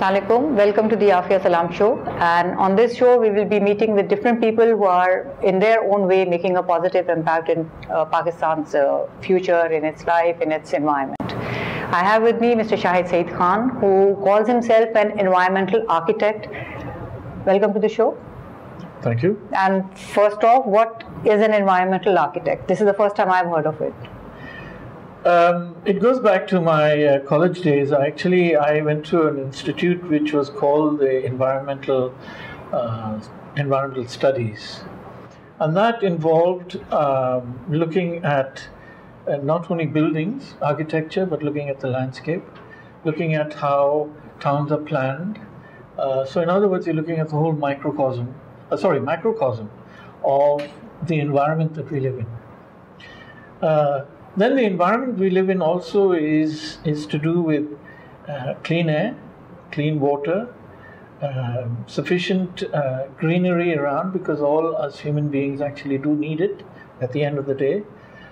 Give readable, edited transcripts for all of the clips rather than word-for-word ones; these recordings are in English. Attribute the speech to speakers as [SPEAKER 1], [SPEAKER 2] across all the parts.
[SPEAKER 1] Assalamualaikum. Welcome to the Afia Salam show. And on this show, we will be meeting with different people who are, in their own way, making a positive impact in Pakistan's future, in its life, in its environment. I have with me Mr. Shahid Sayeed Khan, who calls himself an environmental architect. Welcome to the show.
[SPEAKER 2] Thank you.
[SPEAKER 1] And first off, what is an environmental architect? This is the first time I've heard of it.
[SPEAKER 2] It goes back to my college days. I went to an institute which was called the Environmental Studies, and that involved looking at not only buildings, architecture, but looking at the landscape, looking at how towns are planned. So in other words, you're looking at the whole macrocosm of the environment that we live in. Then the environment we live in also is to do with clean air, clean water, sufficient greenery around, because all us human beings actually do need it at the end of the day.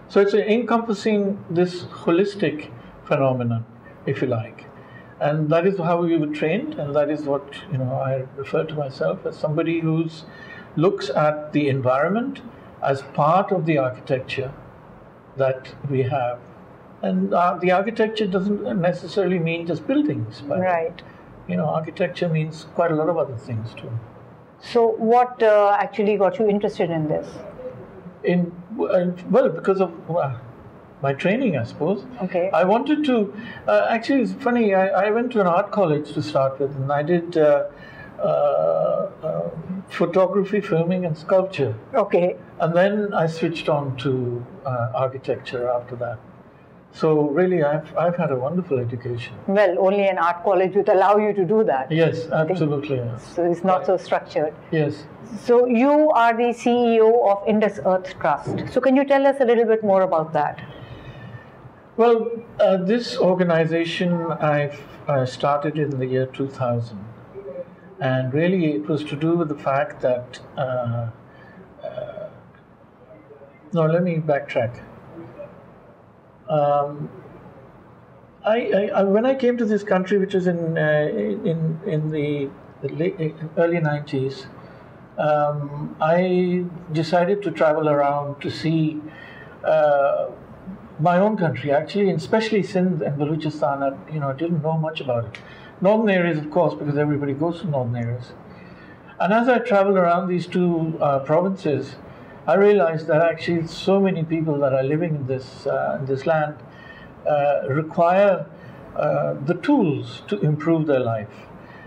[SPEAKER 2] So it's encompassing this holistic phenomenon, if you like. And that is how we were trained, and that is what I refer to myself as somebody who looks at the environment as part of the architecture that we have. And the architecture doesn't necessarily mean just buildings, but
[SPEAKER 1] right.
[SPEAKER 2] Architecture means quite a lot of other things too.
[SPEAKER 1] So what actually got you interested in this?
[SPEAKER 2] Well, because of my training, I suppose.
[SPEAKER 1] Okay.
[SPEAKER 2] I wanted to, actually it's funny, I went to an art college to start with, and I did photography, filming and sculpture.
[SPEAKER 1] Okay.
[SPEAKER 2] And then I switched on to architecture after that. So really, I've had a wonderful education.
[SPEAKER 1] Well, only an art college would allow you to do that.
[SPEAKER 2] Yes, absolutely.
[SPEAKER 1] So it's not so structured.
[SPEAKER 2] Yes.
[SPEAKER 1] So you are the CEO of Indus Earth Trust. So can you tell us a little bit more about that? Well,
[SPEAKER 2] this organization I've started in the year 2000. And really, it was to do with the fact that, no, let me backtrack. When I came to this country, which was in the early 90s, I decided to travel around to see my own country, actually, and especially Sindh and Balochistan. I didn't know much about it. Northern areas, of course, because everybody goes to northern areas. And as I traveled around these two provinces, I realized that actually so many people that are living in this land require the tools to improve their life.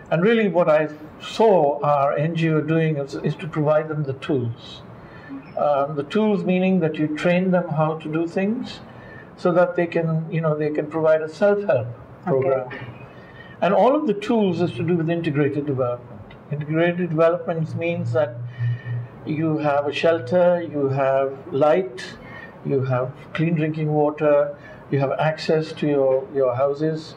[SPEAKER 2] And really what I saw our NGO doing is to provide them the tools. The tools meaning that you train them how to do things so that they can provide a self-help program. Okay. And all of the tools is to do with integrated development. Integrated development means that you have a shelter, you have light, you have clean drinking water, you have access to your houses,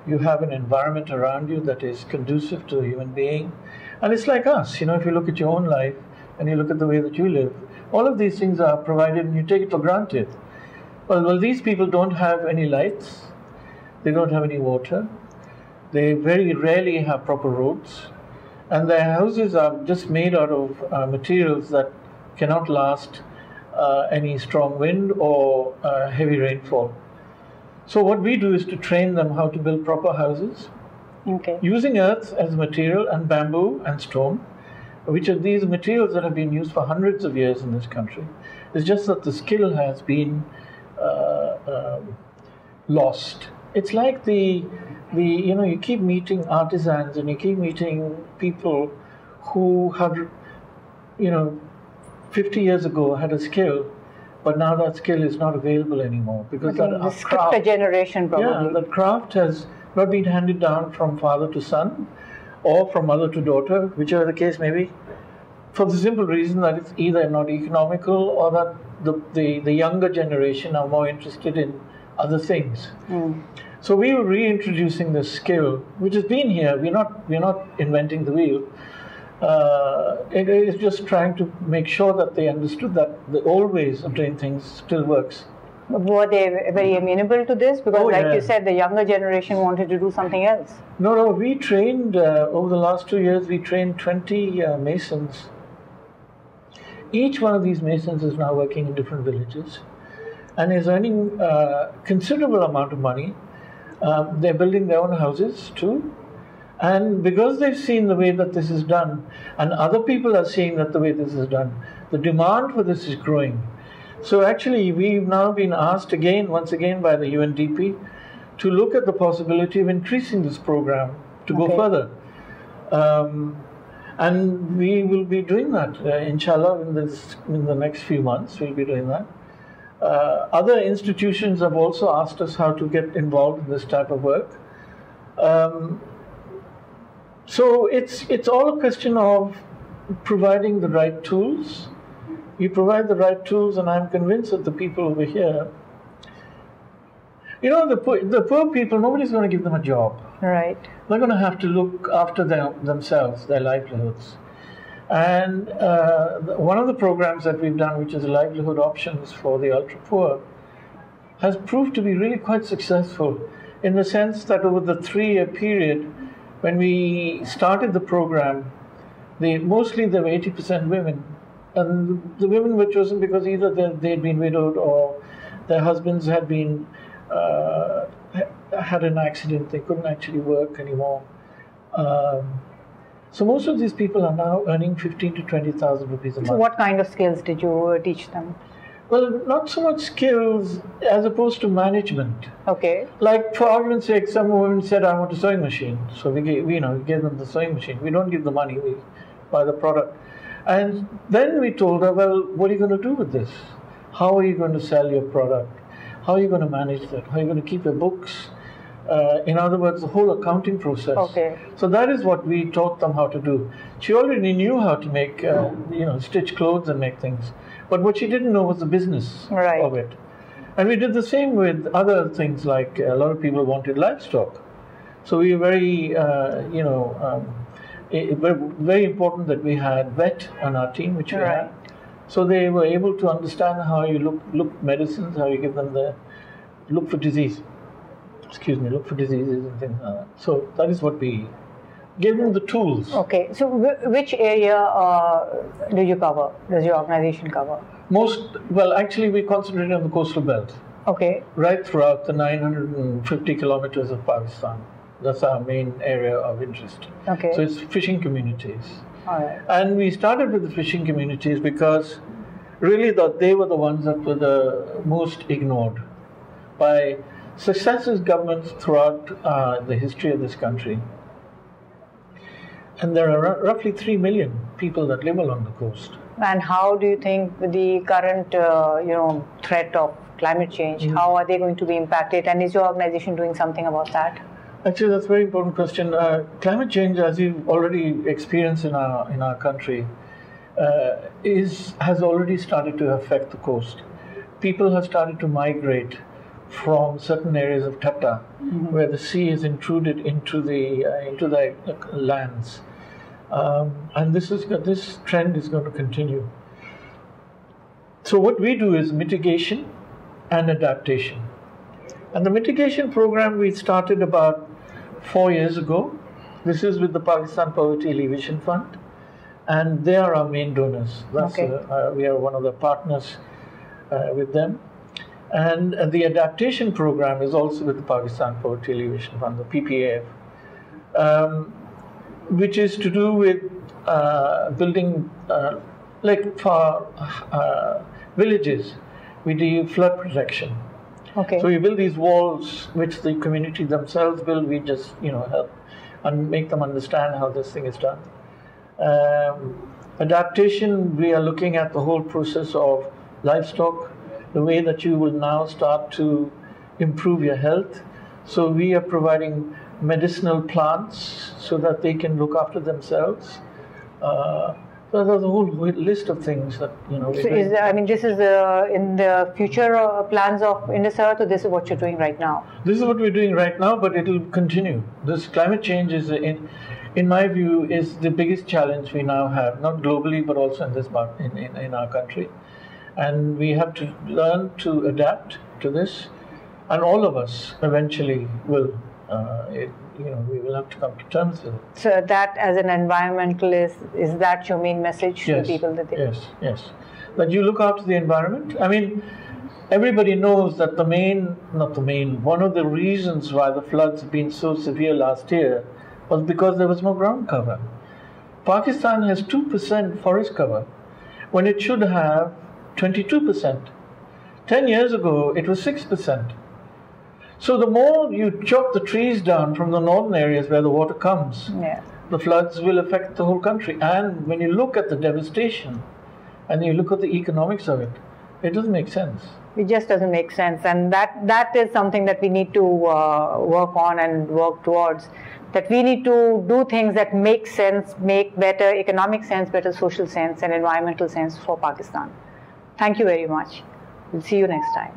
[SPEAKER 2] you have an environment around you that is conducive to a human being. And it's like us, if you look at your own life and you look at the way that you live, all of these things are provided and you take it for granted. Well, these people don't have any lights, they don't have any water, they very rarely have proper roads, and their houses are just made out of materials that cannot last any strong wind or heavy rainfall. So what we do is to train them how to build proper houses, using earth as material and bamboo and stone, which are these materials that have been used for hundreds of years in this country. It's just that the skill has been lost. It's like you keep meeting artisans and you keep meeting people who have, 50 years ago had a skill, but now that skill is not available anymore because
[SPEAKER 1] that craft, a generation probably.
[SPEAKER 2] Yeah, that craft has not been handed down from father to son or from mother to daughter, whichever the case may be, for the simple reason that it's either not economical or that the younger generation are more interested in other things. So we were reintroducing this skill, which has been here. We're not inventing the wheel. It is just trying to make sure that they understood that the old ways of doing things still works.
[SPEAKER 1] Were they very amenable to this? Because like you said, the younger generation wanted to do something else.
[SPEAKER 2] No, we trained, over the last 2 years, we trained 20 masons. Each one of these masons is now working in different villages and is earning a considerable amount of money. They're building their own houses too. And because they've seen the way that this is done, and other people are seeing that the way this is done, the demand for this is growing. So actually, we've now been asked once again by the UNDP to look at the possibility of increasing this program to go further. And we will be doing that, inshallah, in the next few months, we'll be doing that. Other institutions have also asked us how to get involved in this type of work. So it's all a question of providing the right tools. You provide the right tools, and I'm convinced that the people over here, the poor people, nobody's going to give them a job.
[SPEAKER 1] Right.
[SPEAKER 2] They're going to have to look after themselves, their livelihoods. And one of the programs that we've done, which is livelihood options for the ultra-poor, has proved to be really quite successful in the sense that over the 3-year period, when we started the program, mostly there were 80% women. And the women were chosen because either they'd been widowed or their husbands had been had an accident, they couldn't actually work anymore. So most of these people are now earning 15 to 20,000 rupees a month.
[SPEAKER 1] So what kind of skills did you teach them?
[SPEAKER 2] Well, not so much skills as opposed to management.
[SPEAKER 1] Okay.
[SPEAKER 2] Like, for argument's sake, some women said, I want a sewing machine. So we gave them the sewing machine. We don't give the money, we buy the product. And then we told her, well, what are you going to do with this? How are you going to sell your product? How are you going to manage that? How are you going to keep your books? In other words, the whole accounting process.
[SPEAKER 1] Okay.
[SPEAKER 2] So that is what we taught them how to do. She already knew how to make, stitch clothes and make things. But what she didn't know was the business of it. And we did the same with other things, like a lot of people wanted livestock. So we were very, very important that we had vet on our team, which we had. So they were able to understand how you look medicines, how you give them look for diseases and things like that. So that is what we gave them the tools.
[SPEAKER 1] Okay. So which area do you cover? Does your organization cover?
[SPEAKER 2] Actually we concentrate on the coastal belt.
[SPEAKER 1] Okay.
[SPEAKER 2] Right throughout the 950 kilometers of Pakistan. That's our main area of interest.
[SPEAKER 1] Okay.
[SPEAKER 2] So it's fishing communities.
[SPEAKER 1] All right.
[SPEAKER 2] And we started with the fishing communities because really they were the ones that were the most ignored by successive governments throughout the history of this country. And there are roughly 3 million people that live along the coast.
[SPEAKER 1] And how do you think the current, threat of climate change, how are they going to be impacted? And is your organization doing something about that?
[SPEAKER 2] Actually, that's a very important question. Climate change, as you've already experienced in our country, has already started to affect the coast. People have started to migrate from certain areas of Tata, where the sea is intruded into the lands, and this trend is going to continue. So what we do is mitigation and adaptation. And the mitigation program we started about 4 years ago. This is with the Pakistan Poverty Alleviation Fund, and they are our main donors. We are one of the partners with them. And the adaptation program is also with the Pakistan Poverty Alleviation Fund, the PPAF, which is to do with building, for villages, we do flood protection.
[SPEAKER 1] Okay.
[SPEAKER 2] So we build these walls, which the community themselves build. We just, help and make them understand how this thing is done. Adaptation, we are looking at the whole process of livestock, the way that you will now start to improve your health. So we are providing medicinal plants so that they can look after themselves. So there's a whole list of things that,
[SPEAKER 1] So this is in the future plans of Indus Earth, or this is what you're doing right now?
[SPEAKER 2] This is what we're doing right now, but it will continue. This climate change is, in my view, is the biggest challenge we now have, not globally, but also in this part, in our country. And we have to learn to adapt to this, and all of us eventually will. We will have to come to terms with it.
[SPEAKER 1] So that, as an environmentalist, is that your main message to people?
[SPEAKER 2] Yes. That you look after the environment. I mean, everybody knows that one of the reasons why the floods have been so severe last year was because there was no ground cover. Pakistan has 2% forest cover when it should have 22%. 10 years ago, it was 6%. So the more you chop the trees down from the northern areas where the water comes, the floods will affect the whole country. And when you look at the devastation and you look at the economics of it, it doesn't make sense.
[SPEAKER 1] It just doesn't make sense. And that is something that we need to work on and work towards. That we need to do things that make sense, make better economic sense, better social sense and environmental sense for Pakistan. Thank you very much. We'll see you next time.